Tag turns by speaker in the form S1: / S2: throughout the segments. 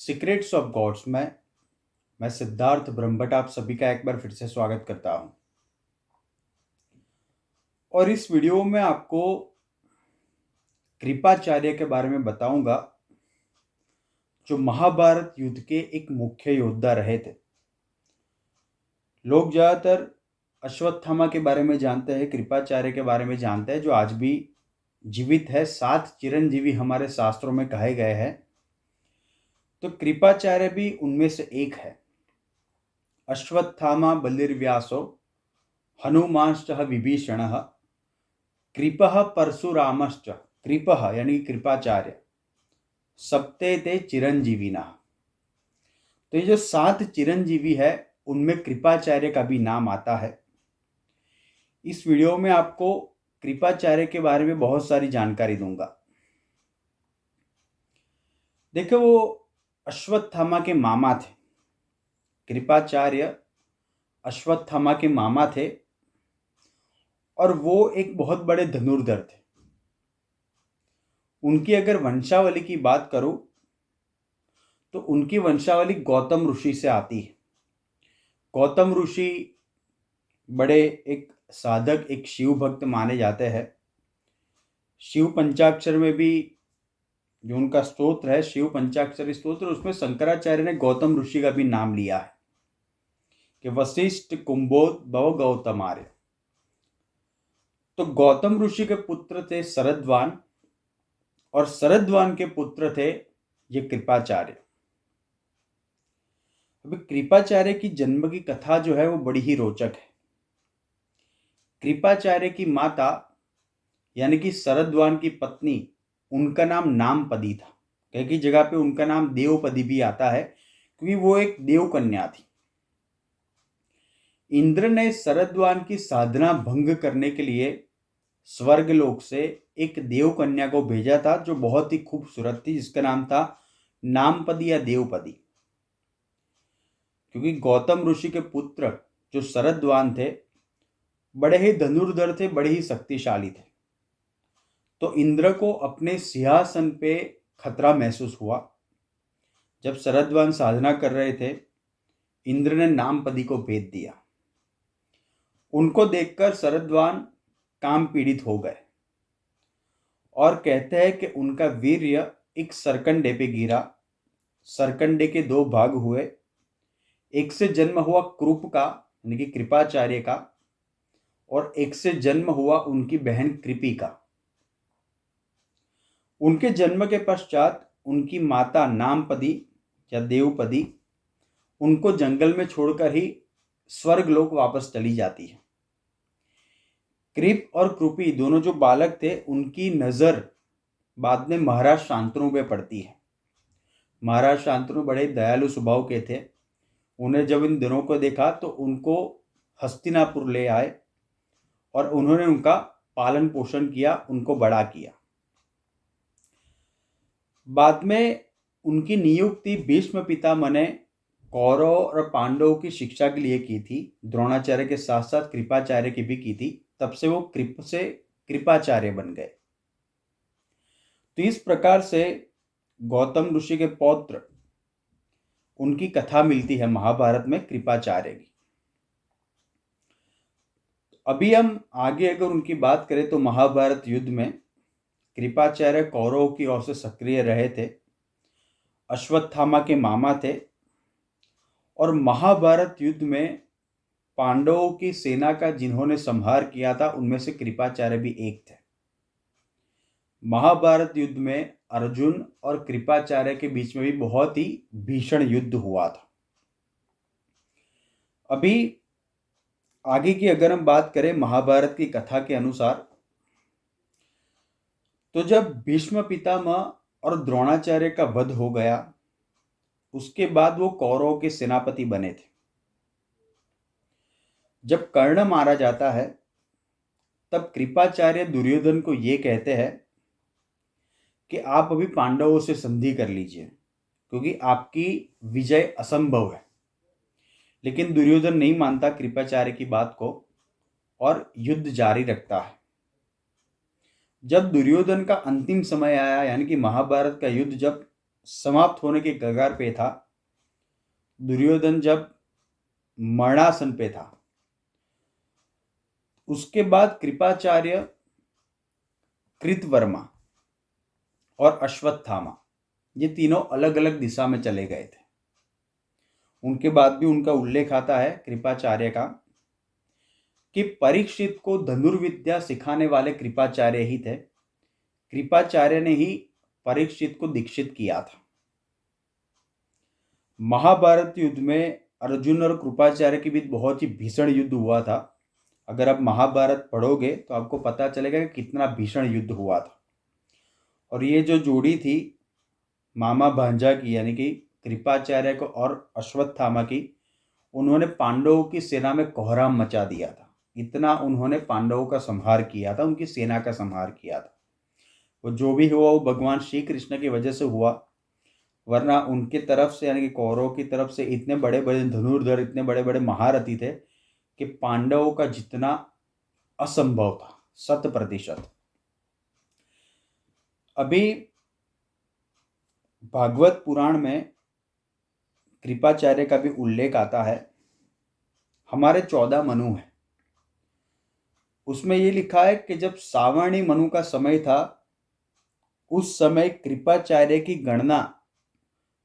S1: Secrets of God's में मैं सिद्धार्थ ब्रह्मभट्ट आप सभी का एक बार फिर से स्वागत करता हूं। और इस वीडियो में आपको कृपाचार्य के बारे में बताऊंगा, जो महाभारत युद्ध के एक मुख्य योद्धा रहे थे। लोग ज़्यादातर अश्वत्थामा के बारे में जानते हैं, कृपाचार्य के बारे में जानते हैं, जो आज भी जीवित है। 7 चिरंजीवी हमारे शास्त्रों में कहे गए हैं, तो कृपाचार्य भी उनमें से एक है। अश्वत्थामा बलिर्व्यासो हनुमांश्च विभीषणः कृपः परशुरामश्च, कृपः यानी कृपाचार्य, सप्ते ते चिरंजीविना। तो ये जो 7 चिरंजीवी है उनमें कृपाचार्य का भी नाम आता है। इस वीडियो में आपको कृपाचार्य के बारे में बहुत सारी जानकारी दूंगा। देखो, वो अश्वत्थामा के मामा थे। कृपाचार्य अश्वत्थामा के मामा थे और वो एक बहुत बड़े धनुर्धर थे। उनकी अगर वंशावली की बात करूं तो उनकी वंशावली गौतम ऋषि से आती है। गौतम ऋषि बड़े एक साधक, एक शिव भक्त माने जाते हैं। शिव पंचाक्षर में भी जो उनका स्तोत्र है, शिव पंचाक्षरी स्तोत्र, उसमें शंकराचार्य ने गौतम ऋषि का भी नाम लिया है कि वशिष्ठ कुंभोद भव गौतमार्य। तो गौतम ऋषि के पुत्र थे शरद्वान, और शरद्वान के पुत्र थे ये कृपाचार्य। अभी कृपाचार्य की जन्म की कथा जो है वो बड़ी ही रोचक है। कृपाचार्य की माता यानी कि शरद्वान की पत्नी, उनका नाम नामपदी था। कई कई जगह पे उनका नाम देवपदी भी आता है, क्योंकि वो एक देव कन्या थी। इंद्र ने शरद्वान की साधना भंग करने के लिए स्वर्गलोक से एक देव कन्या को भेजा था, जो बहुत ही खूबसूरत थी, जिसका नाम था नामपदी या देवपदी। क्योंकि गौतम ऋषि के पुत्र जो शरद्वान थे बड़े ही धनुर्धर थे, बड़े ही शक्तिशाली थे। तो इंद्र को अपने सिंहासन पे खतरा महसूस हुआ। जब शरद्वान साधना कर रहे थे, इंद्र ने नामपदी को भेज दिया। उनको देखकर शरद्वान काम पीड़ित हो गए और कहते हैं कि उनका वीर्य एक सरकंडे पे गिरा। सरकंडे के 2 भाग हुए। एक से जन्म हुआ कृप का यानी कि कृपाचार्य का, और एक से जन्म हुआ उनकी बहन कृपी का। उनके जन्म के पश्चात उनकी माता नामपदी या देवपदी उनको जंगल में छोड़कर ही स्वर्गलोक वापस चली जाती है। कृप और कृपी दोनों जो बालक थे, उनकी नज़र बाद में महाराज शांतनु पे पड़ती है। महाराज शांतनु बड़े दयालु स्वभाव के थे। उन्हें जब इन दिनों को देखा तो उनको हस्तिनापुर ले आए और उन्होंने उनका पालन पोषण किया, उनको बड़ा किया। बाद में उनकी नियुक्ति भीष्म पितामह ने कौरव और पांडवों की शिक्षा के लिए की थी। द्रोणाचार्य के साथ साथ कृपाचार्य की भी की थी। तब से वो कृप से कृपाचार्य बन गए। तो इस प्रकार से गौतम ऋषि के पौत्र, उनकी कथा मिलती है महाभारत में कृपाचार्य की। अभी हम आगे अगर उनकी बात करें तो महाभारत युद्ध में कृपाचार्य कौरवों की ओर से सक्रिय रहे थे, अश्वत्थामा के मामा थे, और महाभारत युद्ध में पांडवों की सेना का जिन्होंने संहार किया था उनमें से कृपाचार्य भी एक थे। महाभारत युद्ध में अर्जुन और कृपाचार्य के बीच में भी बहुत ही भीषण युद्ध हुआ था। अभी आगे की अगर हम बात करें महाभारत की कथा के अनुसार, तो जब भीष्म पितामह और द्रोणाचार्य का वध हो गया, उसके बाद वो कौरवों के सेनापति बने थे। जब कर्ण मारा जाता है तब कृपाचार्य दुर्योधन को ये कहते हैं कि आप अभी पांडवों से संधि कर लीजिए, क्योंकि आपकी विजय असंभव है। लेकिन दुर्योधन नहीं मानता कृपाचार्य की बात को और युद्ध जारी रखता है। जब दुर्योधन का अंतिम समय आया, यानी कि महाभारत का युद्ध जब समाप्त होने के कगार पे था, दुर्योधन जब मरणासन पे था, उसके बाद कृपाचार्य, कृतवर्मा और अश्वत्थामा ये तीनों अलग अलग दिशा में चले गए थे। उनके बाद भी उनका उल्लेख आता है कृपाचार्य का कि परीक्षित को धनुर्विद्या सिखाने वाले कृपाचार्य ही थे। कृपाचार्य ने ही परीक्षित को दीक्षित किया था। महाभारत युद्ध में अर्जुन और कृपाचार्य के बीच बहुत ही भीषण युद्ध हुआ था। अगर आप महाभारत पढ़ोगे तो आपको पता चलेगा कि कितना भीषण युद्ध हुआ था। और ये जो जोड़ी थी मामा भांजा की, यानी कि कृपाचार्य को और अश्वत्थामा की, उन्होंने पांडवों की सेना में कोहराम मचा दिया था। इतना उन्होंने पांडवों का संहार किया था, उनकी सेना का संहार किया था। वो जो भी हुआ वो भगवान श्री कृष्ण की वजह से हुआ, वरना उनकी तरफ से यानी कि कौरवों की तरफ से इतने बड़े बड़े धनुर्धर, इतने बड़े बड़े महारथी थे कि पांडवों का जितना असंभव था 100%। अभी भागवत पुराण में कृपाचार्य का भी उल्लेख आता है। हमारे 14 मनु हैं, उसमें ये लिखा है कि जब सावर्णी मनु का समय था, उस समय कृपाचार्य की गणना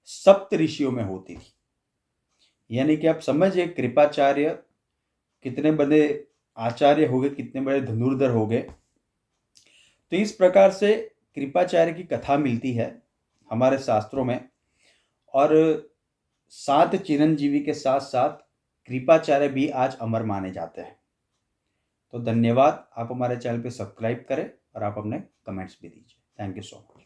S1: सप्त ऋषियों में होती थी। यानी कि आप समझिए कृपाचार्य कितने बड़े आचार्य हो गए, कितने बड़े धनुर्धर हो गए। तो इस प्रकार से कृपाचार्य की कथा मिलती है हमारे शास्त्रों में। और 7 चिरंजीवी के साथ साथ कृपाचार्य भी आज अमर माने जाते हैं। तो धन्यवाद। आप हमारे चैनल पे सब्सक्राइब करें और आप अपने कमेंट्स भी दीजिए। Thank you so much.